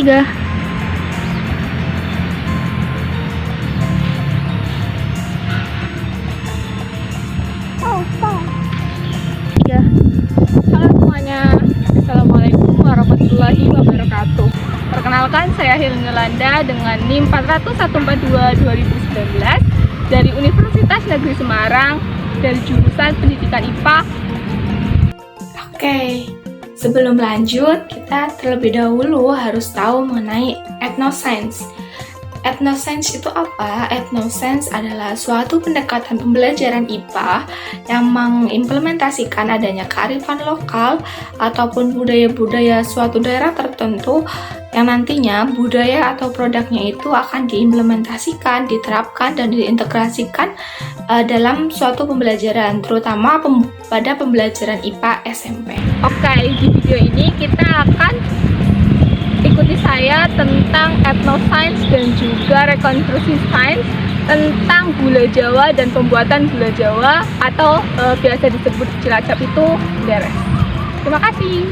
3. Tiga. Halo semuanya, Assalamualaikum warahmatullahi wabarakatuh. Perkenalkan, saya Hilmi Yolanda dengan NIM 40142 2019 dari Universitas Negeri Semarang dari jurusan Pendidikan IPA. Oke, sebelum lanjut, kita terlebih dahulu harus tahu mengenai ethnoscience. Ethnoscience itu apa? Ethnoscience adalah suatu pendekatan pembelajaran IPA yang mengimplementasikan adanya kearifan lokal ataupun budaya-budaya suatu daerah tertentu yang nantinya budaya atau produknya itu akan diimplementasikan, diterapkan, dan diintegrasikan dalam suatu pembelajaran, terutama pada pembelajaran IPA SMP. Oke, di video ini kita akan ikuti saya tentang ethnoscience dan juga rekonstruksi sains tentang gula Jawa dan pembuatan gula Jawa atau biasa disebut Cilacap itu beres. Terima kasih.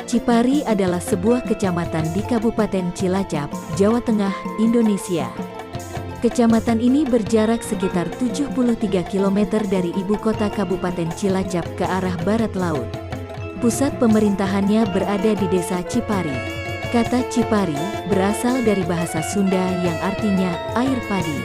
Cipari adalah sebuah kecamatan di Kabupaten Cilacap, Jawa Tengah, Indonesia. Kecamatan ini berjarak sekitar 73 km dari ibu kota Kabupaten Cilacap ke arah barat laut. Pusat pemerintahannya berada di Desa Cipari. Kata Cipari berasal dari bahasa Sunda yang artinya air padi.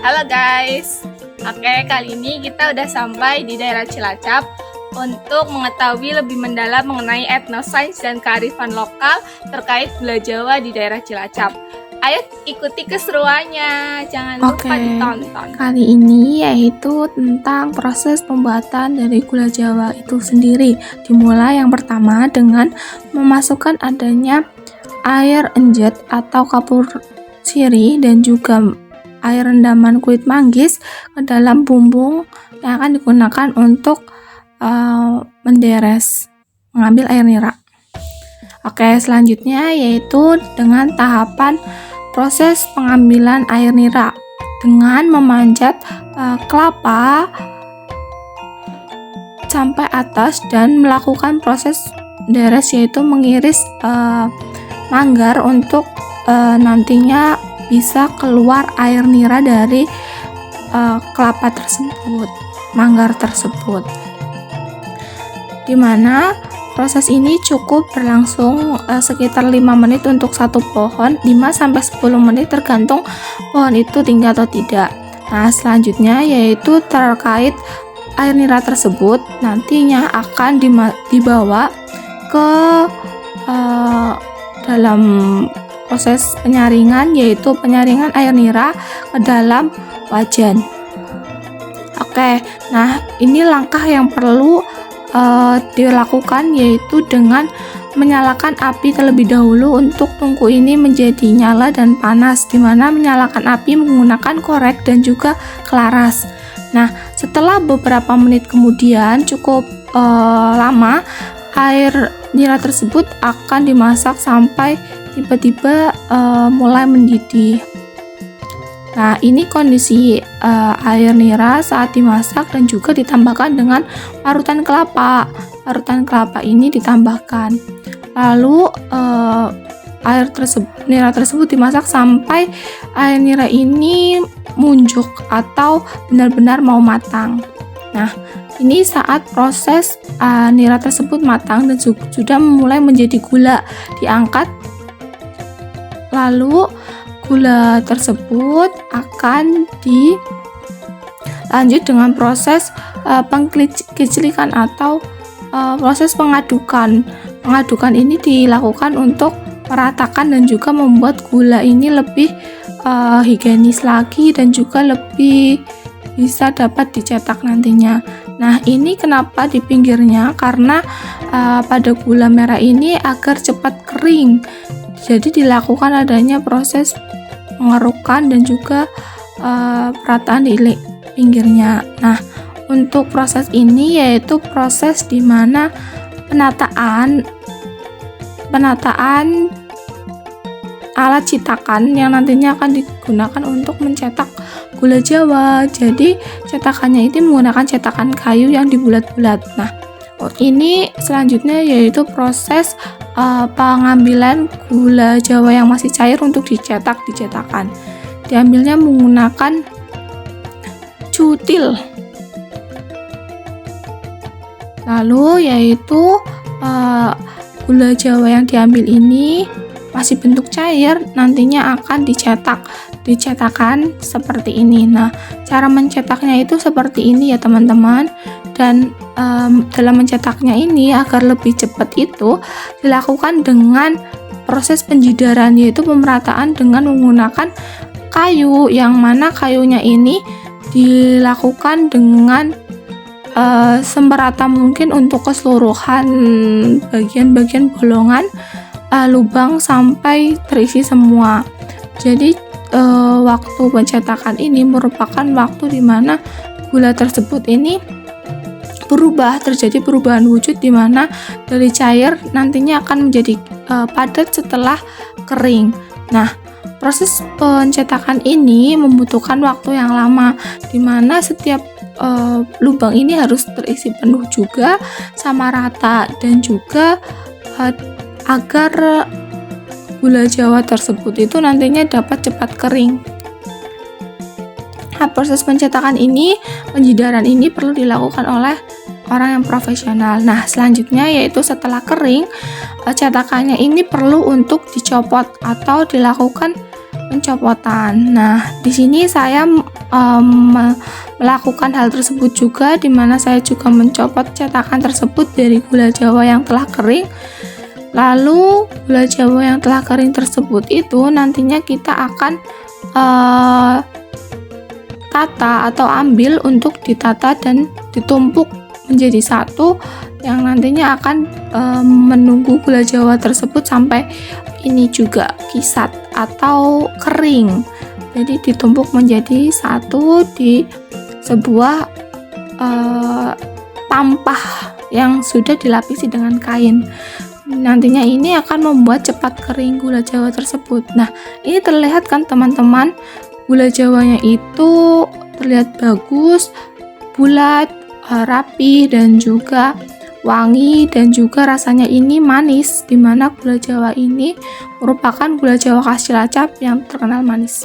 Halo guys, oke, kali ini kita udah sampai di daerah Cilacap untuk mengetahui lebih mendalam mengenai ethnoscience dan kearifan lokal terkait gula Jawa di daerah Cilacap. Ayo ikuti keseruannya, jangan lupa ditonton. Kali ini yaitu tentang proses pembuatan dari gula Jawa itu sendiri. Dimulai yang pertama dengan memasukkan adanya air enjet atau kapur sirih dan juga air rendaman kulit manggis ke dalam bumbung yang akan digunakan untuk mengambil air nira. Oke, selanjutnya yaitu dengan tahapan proses pengambilan air nira dengan memanjat kelapa sampai atas dan melakukan proses deres yaitu mengiris manggar untuk nantinya bisa keluar air nira dari kelapa tersebut, manggar tersebut. Dimana proses ini cukup berlangsung sekitar 5 menit untuk satu pohon, 5-10 menit tergantung pohon itu tinggi atau tidak. Nah, selanjutnya yaitu terkait air nira tersebut nantinya akan dibawa ke dalam proses penyaringan, yaitu penyaringan air nira ke dalam wajan. Oke, nah ini langkah yang perlu dilakukan, yaitu dengan menyalakan api terlebih dahulu untuk tungku ini menjadi nyala dan panas, dimana menyalakan api menggunakan korek dan juga kelaras. Nah, setelah beberapa menit kemudian, cukup lama, air nira tersebut akan dimasak sampai tiba-tiba mulai mendidih. Nah, ini kondisi air nira saat dimasak dan juga ditambahkan dengan parutan kelapa. Parutan kelapa ini ditambahkan. Lalu nira tersebut dimasak sampai air nira ini munjuk atau benar-benar mau matang. Nah, ini saat proses nira tersebut matang dan sudah mulai menjadi gula, diangkat. Lalu gula tersebut akan dilanjut dengan proses pengkecilikan atau proses pengadukan. Pengadukan ini dilakukan untuk meratakan dan juga membuat gula ini lebih higienis lagi dan juga lebih bisa dapat dicetak nantinya. Nah, ini kenapa di pinggirnya? Karena pada gula merah ini agar cepat kering. Jadi dilakukan adanya proses pengerukan dan juga perataan di pinggirnya. Nah, untuk proses ini yaitu proses di mana penataan alat cetakan yang nantinya akan digunakan untuk mencetak gula Jawa. Jadi cetakannya ini menggunakan cetakan kayu yang dibulat-bulat. Nah, ini selanjutnya yaitu proses pengambilan gula Jawa yang masih cair untuk dicetak di cetakan. Diambilnya menggunakan cutil. Lalu yaitu gula Jawa yang diambil ini masih bentuk cair, nantinya akan dicetak di cetakan seperti ini. Nah, cara mencetaknya itu seperti ini ya teman-teman. Dan dalam mencetaknya ini agar lebih cepat itu dilakukan dengan proses penjidaran, yaitu pemerataan dengan menggunakan kayu, yang mana kayunya ini dilakukan dengan semerata mungkin untuk keseluruhan bagian-bagian bolongan lubang sampai terisi semua. Jadi waktu pencetakan ini merupakan waktu di mana gula tersebut ini terjadi perubahan wujud, di mana dari cair nantinya akan menjadi padat setelah kering. Nah, proses pencetakan ini membutuhkan waktu yang lama, di mana setiap lubang ini harus terisi penuh juga sama rata, dan juga agar gula Jawa tersebut itu nantinya dapat cepat kering. Nah, proses pencetakan ini, penjidaran ini perlu dilakukan oleh orang yang profesional. Nah, selanjutnya yaitu setelah kering, cetakannya ini perlu untuk dicopot atau dilakukan pencopotan. Nah, di sini saya melakukan hal tersebut juga, di mana saya juga mencopot cetakan tersebut dari gula Jawa yang telah kering. Lalu gula Jawa yang telah kering tersebut itu nantinya kita akan tata atau ambil untuk ditata dan ditumpuk menjadi satu, yang nantinya akan menunggu gula Jawa tersebut sampai ini juga kisat atau kering. Jadi ditumpuk menjadi satu di sebuah tampah yang sudah dilapisi dengan kain. Nantinya ini akan membuat cepat kering gula Jawa tersebut. Nah, ini terlihat kan teman-teman, gula Jawanya itu terlihat bagus, bulat, rapi, dan juga wangi, dan juga rasanya ini manis, di mana gula Jawa ini merupakan gula Jawa khas Cilacap yang terkenal manis.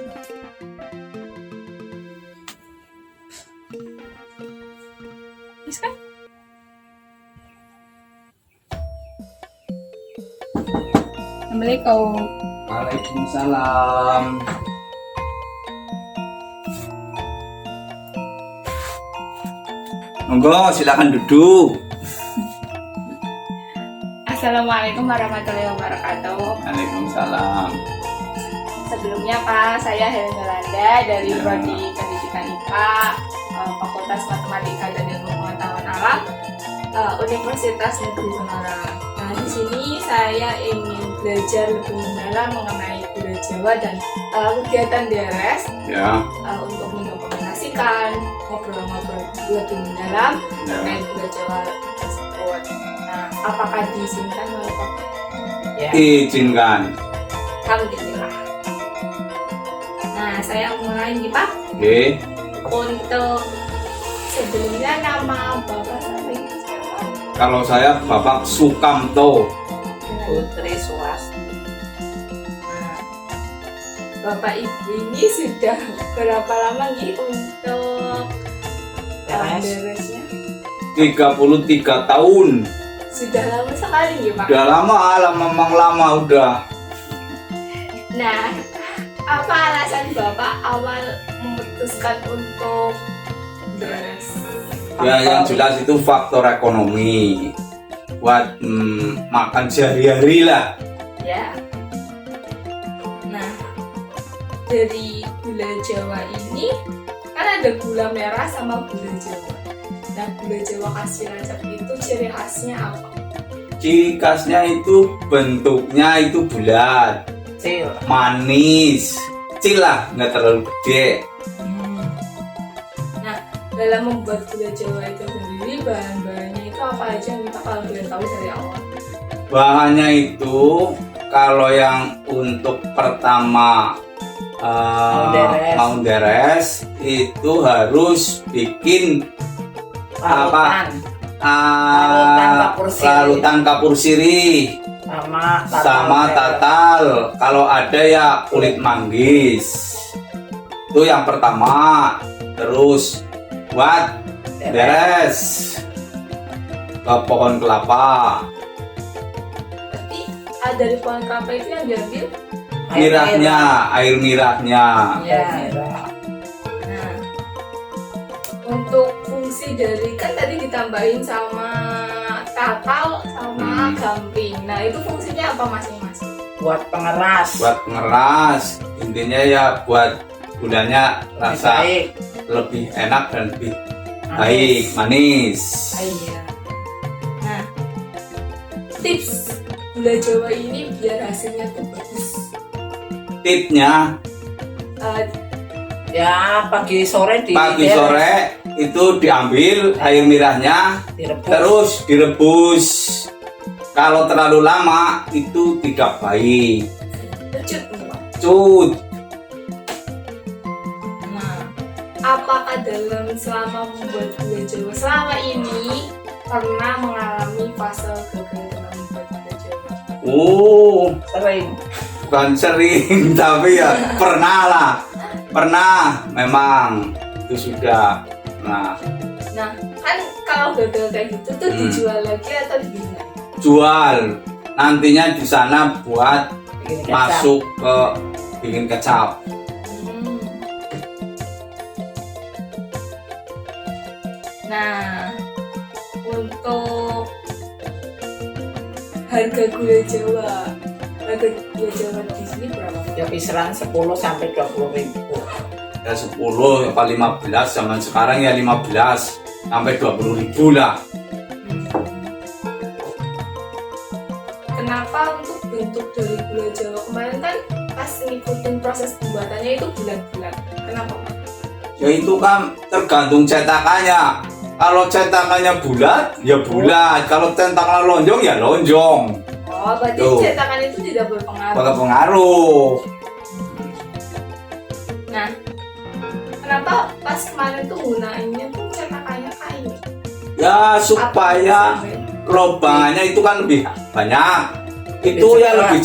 Assalamualaikum. Waalaikumsalam. Monggo, silakan duduk. Assalamualaikum warahmatullahi wabarakatuh. Waalaikumsalam. Sebelumnya Pak, saya Helen Yolanda dari Prodi Pendidikan IPA, Fakultas Matematika dan Ilmu Pengetahuan Alam, Universitas Negeri Semarang. Nah, di sini saya ingin belajar lebih mendalam mengenai budaya Jawa dan kegiatan DRS untuk mendokumentasikan ngobrol-ngobrol lebih mendalam mengenai budaya Jawa tersebut. Nah, apakah diizinkan oleh Pak? Ya. Izinkan. Kami bismillah. Nah, saya mulai nih Pak. Oke. Untuk sebelumnya nama Bapak saya itu siapa? Kalau saya Bapak Sukamto. Putri Suwasti. Nah, Bapak Ibu ini sudah berapa lama nih untuk beresnya? 33 tahun. Sudah lama sekali nih Pak. Udah memang lama udah. Nah, apa alasan Bapak awal memutuskan untuk beres? Ya, yang jelas itu faktor ekonomi. Buat makan sehari-hari lah. Ya. Nah, dari gula Jawa ini kan ada gula merah sama gula Jawa. Nah, gula Jawa khas Cilacap itu ciri khasnya apa? Ciri khasnya itu bentuknya itu bulat, manis, kecil lah, nggak terlalu gede. Nah, dalam membuat gula Jawa itu sendiri bahan-bahannya itu apa aja yang kita kalau boleh tahu dari awal? Bahannya itu kalau yang untuk pertama mau deres itu harus bikin larutan kapur sirih sama tatal. Kalau ada ya kulit manggis. Itu yang pertama. Terus buat deres ke pohon kelapa. Berarti dari pohon kelapa itu yang diambil Air mirahnya. ya. Nah, untuk fungsi dari kan tadi ditambahin sama tatal sama gamping. Nah, itu fungsinya apa masing-masing? Buat pengeras. Buat pengeras. Intinya ya buat gulanya rasa lebih enak dan lebih baik, manis. Iya. Nah, tips gula Jawa ini biar hasilnya tuh bagus. Tipnya Ya pagi sore itu diambil air mirahnya, direbus. terus direbus. Kalau terlalu lama itu tidak baik. Kecut nih Pak. Cut. Nah, apakah selama membuat gula Jawa selama ini pernah mengalami fase gagal dalam membuat gula Jawa? Oh, Sering. bukan sering tapi ya pernah memang itu sudah. Nah, kan kalau gagal kayak gitu tuh dijual lagi atau dibeli? jual nantinya di sana buat masuk ke bikin kecap. Nah, untuk harga gula Jawa di sini berapa? Ya kisaran 10 sampai 20 ribu. Ya 10 apa 15, zaman sekarang ya 15 sampai 20 ribu lah. Kenapa untuk bentuk dari gula Jawa kemarin kan pas ngikutin proses pembuatannya itu bulat-bulat? Kenapa Pak? Ya itu kan tergantung cetakannya. Kalau cetakannya bulat, ya bulat. Kalau cetakannya lonjong, ya lonjong. Oh, berarti cetakan itu tidak berpengaruh. Berpengaruh. Nah, kenapa pas kemarin tuh gunainnya tuh cetakannya kain? Ya supaya lobangannya itu kan lebih banyak. Itu ya lebih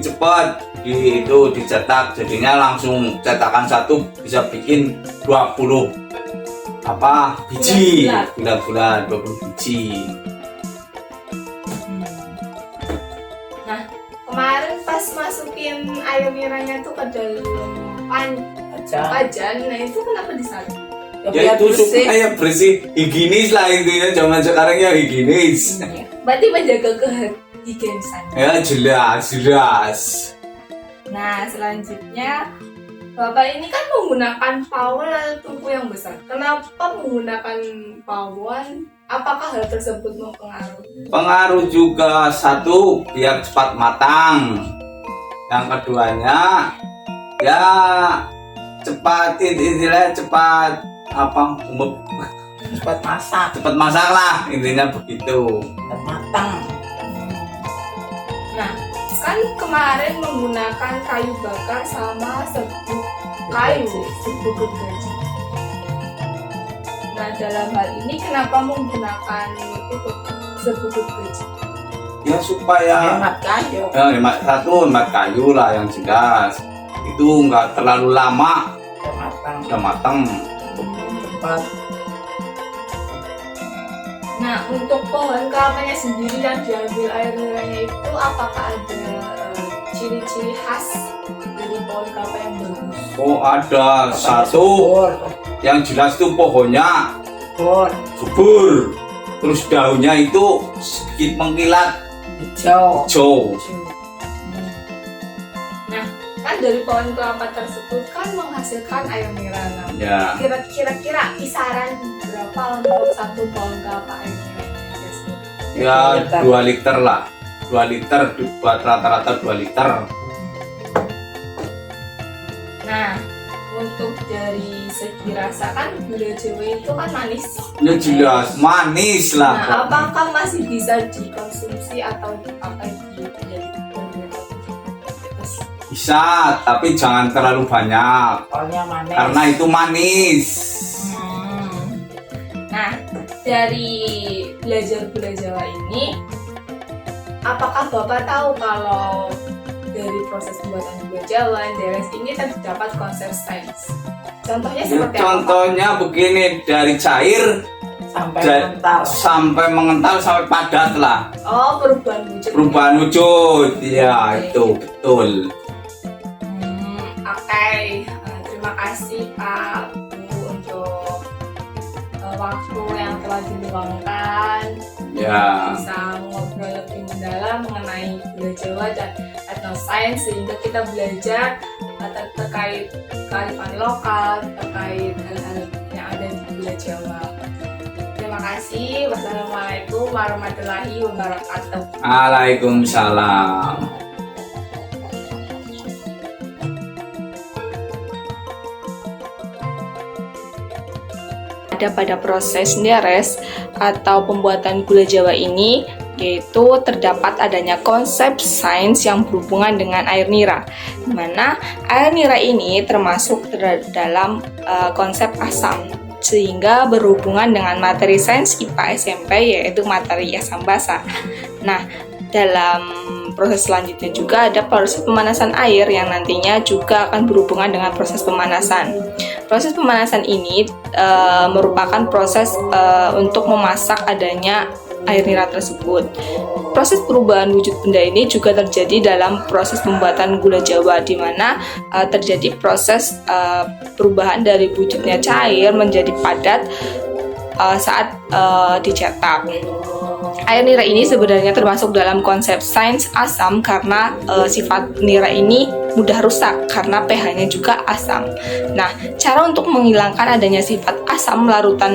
cepat itu dicetak. Jadinya langsung cetakan satu bisa bikin 20 biji, bulat-bulat 20 biji. Nah, kemarin pas masukin air niranya tuh ke dalam Aja. wajan, nah itu kenapa disaring? Ya itu supaya bersih, higienis lah intinya. Zaman sekarang ya higienis. Berarti menjaga kehigienisan. Ya jelas. Nah, selanjutnya Bapak ini kan menggunakan pawon atau tungku yang besar. Kenapa menggunakan pawon? Apakah hal tersebut mempengaruhi? Pengaruh juga, satu biar cepat matang. Yang keduanya ya cepat cepat masak lah, intinya begitu. Dan matang. Nah, kan kemarin menggunakan kayu bakar sama serbuk gergaji. Nah, dalam hal ini kenapa menggunakan itu serbuk gergaji? Ya supaya Hemat kayu. hemat kayu lah yang jelas. Itu nggak terlalu lama Dan matang. udah matang. Cepat. Nah, untuk pohon kelapanya sendiri yang diambil air niranya itu apakah ada ciri-ciri khas dari pohon kelapa yang bagus? Oh ada satu Subur. yang jelas tuh pohonnya Subur. subur, terus daunnya itu sedikit mengkilat Hijau. hijau. Nah, kan dari pohon kelapa tersebut kan menghasilkan air nira. Nah, Ya kira-kira kisaran berapa untuk satu pohon kelapa air niranya? ya 2 liter lah, 2 liter buat rata-rata 2 liter. Nah, untuk dari segi rasa kan gula Jawa itu kan manis. Ya jelas manis lah. Nah, apakah masih bisa dikonsumsi atau dipakai menjadi terus? Bisa, tapi jangan terlalu banyak Soalnya manis. karena itu manis. Nah, dari belajar gula Jawa ini, apakah Bapak tahu kalau dari proses pembuatan gula Jawa Deres ini terdapat konsep sains? Contohnya Ya, seperti apa? contohnya begini, dari cair Sampai dan mental. sampai mengental sampai padat lah. Oh, perubahan wujud. Perubahan wujud, ya itu betul. Oke. Terima kasih Pak Bu untuk waktu yang telah diluangkan. Ya. Bisa ngobrol lebih mendalam mengenai gula Jawa dan etnosains sehingga kita belajar terkait kearifan lokal, terkait hal-hal yang ada di gula Jawa. Terima kasih. Wassalamualaikum warahmatullahi wabarakatuh. Waalaikumsalam. Pada proses deres atau pembuatan gula Jawa ini, yaitu terdapat adanya konsep sains yang berhubungan dengan air nira, di mana air nira ini termasuk dalam konsep asam, sehingga berhubungan dengan materi sains IPA SMP, yaitu materi asam basa. Nah, dalam proses selanjutnya juga ada proses pemanasan air yang nantinya juga akan berhubungan dengan proses pemanasan. Proses pemanasan ini merupakan proses untuk memasak adanya air nira tersebut. Proses perubahan wujud benda ini juga terjadi dalam proses pembuatan gula Jawa, di mana terjadi proses perubahan dari wujudnya cair menjadi padat saat dicetak. Air nira ini sebenarnya termasuk dalam konsep sains asam karena sifat nira ini mudah rusak karena pH-nya juga asam. Nah, cara untuk menghilangkan adanya sifat asam larutan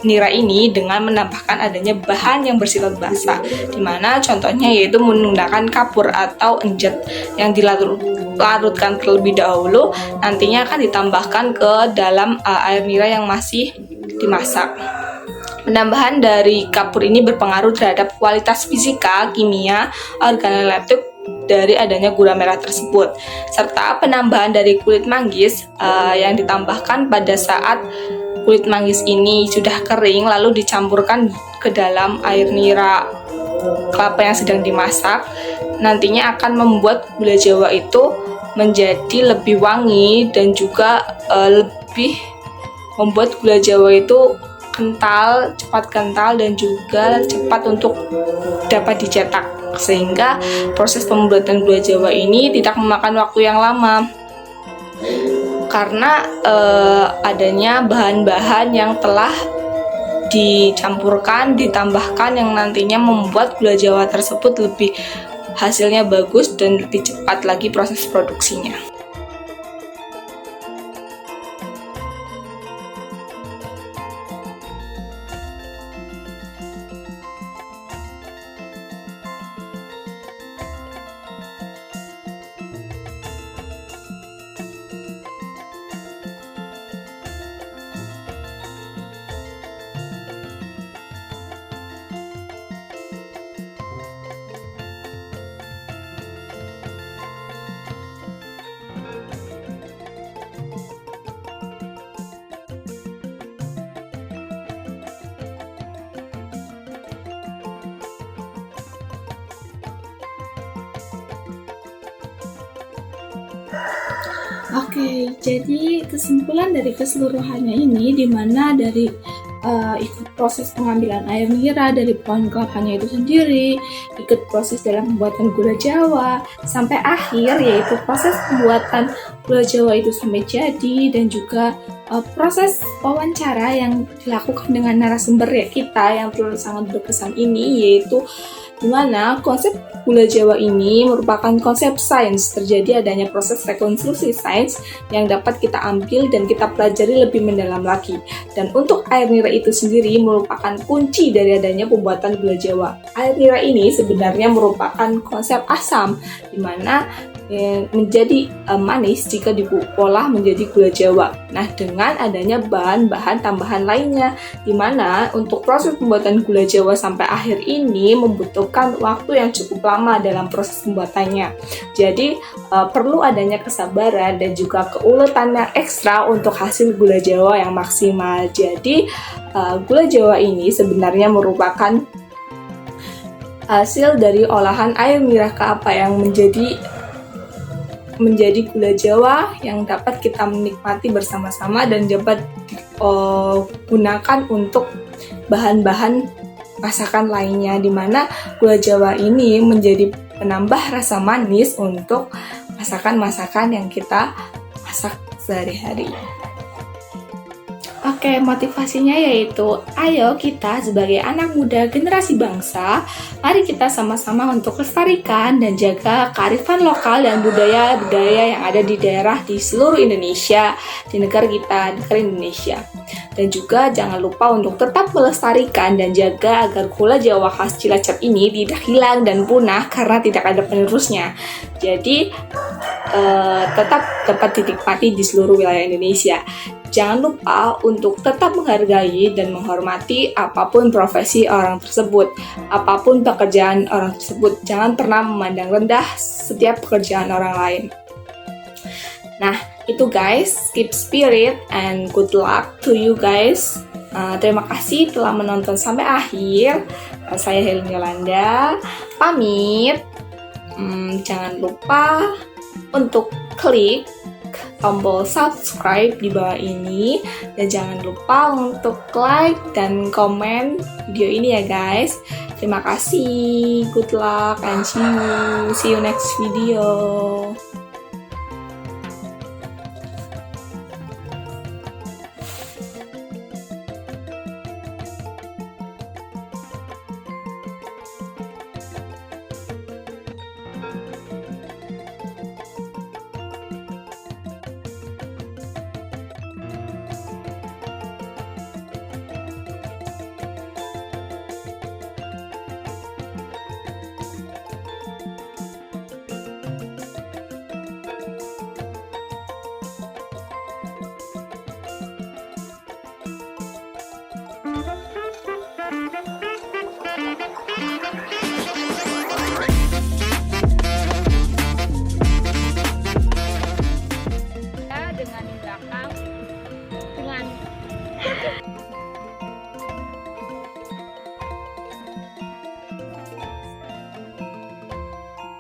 nira ini dengan menambahkan adanya bahan yang bersifat basa, di mana contohnya yaitu menggunakan kapur atau enjet yang dilarutkan terlebih dahulu, nantinya akan ditambahkan ke dalam air nira yang masih dimasak. Penambahan dari kapur ini berpengaruh terhadap kualitas fisika, kimia, organoleptik dari adanya gula merah tersebut, serta penambahan dari kulit manggis yang ditambahkan pada saat kulit manggis ini sudah kering lalu dicampurkan ke dalam air nira kelapa yang sedang dimasak, nantinya akan membuat gula Jawa itu menjadi lebih wangi dan juga lebih membuat gula Jawa itu cepat kental dan juga cepat untuk dapat dicetak. sehingga proses pembuatan gula Jawa ini tidak memakan waktu yang lama karena adanya bahan-bahan yang telah dicampurkan, ditambahkan yang nantinya membuat gula Jawa tersebut lebih hasilnya bagus dan lebih cepat lagi proses produksinya. Oke, jadi kesimpulan dari keseluruhannya ini dimana dari ikut proses pengambilan air nira dari pohon kelapanya itu sendiri, ikut proses dalam pembuatan gula Jawa, sampai akhir yaitu proses pembuatan gula Jawa itu sampai jadi, dan juga proses wawancara yang dilakukan dengan narasumber ya kita yang sangat berkesan ini, yaitu dimana konsep gula Jawa ini merupakan konsep sains. Terjadi adanya proses rekonstruksi sains yang dapat kita ambil dan kita pelajari lebih mendalam lagi. Dan untuk air nira itu sendiri merupakan kunci dari adanya pembuatan gula Jawa. Air nira ini sebenarnya merupakan konsep asam, dimana menjadi manis jika diolah menjadi gula Jawa. Nah, dengan adanya bahan-bahan tambahan lainnya, di mana untuk proses pembuatan gula Jawa sampai akhir ini membutuhkan waktu yang cukup lama dalam proses pembuatannya. Jadi perlu adanya kesabaran dan juga keuletan yang ekstra untuk hasil gula Jawa yang maksimal. Jadi gula Jawa ini sebenarnya merupakan hasil dari olahan air nira kelapa yang menjadi gula Jawa yang dapat kita menikmati bersama-sama dan dapat digunakan untuk bahan-bahan masakan lainnya, di mana gula Jawa ini menjadi penambah rasa manis untuk masakan-masakan yang kita masak sehari-hari. Oke, motivasinya yaitu ayo kita sebagai anak muda generasi bangsa, mari kita sama-sama untuk lestarikan dan jaga kearifan lokal dan budaya-budaya yang ada di daerah di seluruh Indonesia, di negara kita, negara Indonesia. Dan juga jangan lupa untuk tetap melestarikan dan jaga agar gula Jawa khas Cilacap ini tidak hilang dan punah karena tidak ada penerusnya. Jadi tetap dapat dinikmati di seluruh wilayah Indonesia. Jangan lupa untuk tetap menghargai dan menghormati apapun profesi orang tersebut, apapun pekerjaan orang tersebut. Jangan pernah memandang rendah setiap pekerjaan orang lain. Nah, itu guys, keep spirit and good luck to you guys. Terima kasih telah menonton sampai akhir. Saya Helen Yolanda, pamit. Jangan lupa untuk klik tombol subscribe di bawah ini, dan jangan lupa untuk like dan komen video ini ya guys. Terima kasih, good luck and see you next video.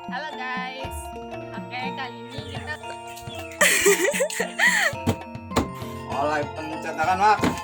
Halo guys, oke kali ini kita Mulai pencetakan, Mak.